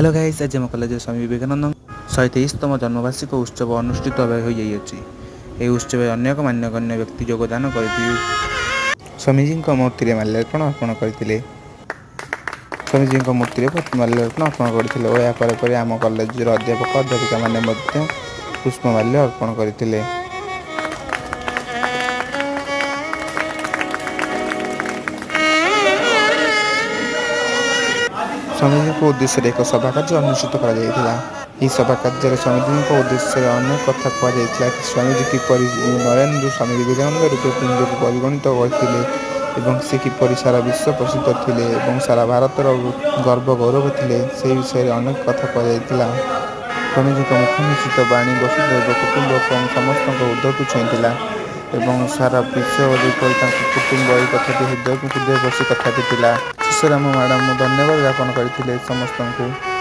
Hello guys, आज आम college Swami Vivekananda 123तम जन्मवार्षिक उत्सव अनुष्ठित होइछि। ଏହି ଉତ୍ସବରେ ଅନେକ ମାନ୍ୟଗଣ୍ୟ ବ୍ୟକ୍ତି ଯୋଗଦାନ କରିଥିଲେ। ସ୍ୱାମୀଜୀଙ୍କ ମୂର୍ତ୍ତିରେ ମାଲ୍ୟାର୍ପଣ ଅର୍ପଣ କରିଥିଲେ। ସ୍ୱାମୀଜୀଙ୍କ ମୂର୍ତ୍ତିରେ ମାଲ୍ୟାର୍ପଣ ଅର୍ପଣ କରିଥିଲେ ଓ ଏହା ପରେ ପରେ ଆମ କଲେଜର ଅଧ୍ୟାପକ ଅଧ୍ୟାପିକାମାନେ ମଧ୍ୟ ପୁଷ୍ପମାଲ୍ୟ ଅର୍ପଣ କରିଥିଲେ। ସ୍ୱାମୀଜୀଙ୍କ ଉଦ୍ଦେଶ୍ୟରେ ଏକ ସଭା କାର୍ଯ୍ୟ ଅନୁଷ୍ଠିତ କରାଯାଇଥିଲା। ଏହି ସଭା କାର୍ଯ୍ୟରେ ସ୍ୱାମୀଜୀଙ୍କ ଉଦ୍ଦେଶ୍ୟରେ ଅନେକ କଥା କୁହାଯାଇଥିଲା। ସ୍ୱାମୀଜୀ କିପରି ନରେନ୍ଦ୍ର ସ୍ୱାମୀ ବିବେକାନନ୍ଦ ରୂପେ ପୁଞ୍ଜକୁ ପରିଗଣିତ କରିଥିଲେ ଏବଂ ସେ କିପରି ସାରା ବିଶ୍ୱ ପ୍ରସିଦ୍ଧ ଥିଲେ ଏବଂ ସାରା ଭାରତର ଗର୍ବ ଗୌରବ ଥିଲେ, ସେହି ବିଷୟରେ ଅନେକ କଥା କୁହାଯାଇଥିଲା। ସ୍ୱାମୀଜୀଙ୍କ ମୁଖନିସୃତ ବାଣୀ ବସୁଧୈବ କୁଟୁମ୍ବକମ୍ ସମସ୍ତଙ୍କ ହୃଦୟକୁ ଛୁଇଁଥିଲା ଏବଂ ସାରା ବିଶ୍ୱ ଯେପରି ତାଙ୍କ କୁଟୁମ୍ବ, ଏହି କଥାଟି ହୃଦୟକୁ ହୃଦୟ ସ୍ପର୍ଶୀ କଥାଟି ଥିଲା। ଶେଷରେ ଆମ ମ୍ୟାଡ଼ାମ ଧନ୍ୟବାଦ ଜ୍ଞାପନ କରିଥିଲେ ସମସ୍ତଙ୍କୁ।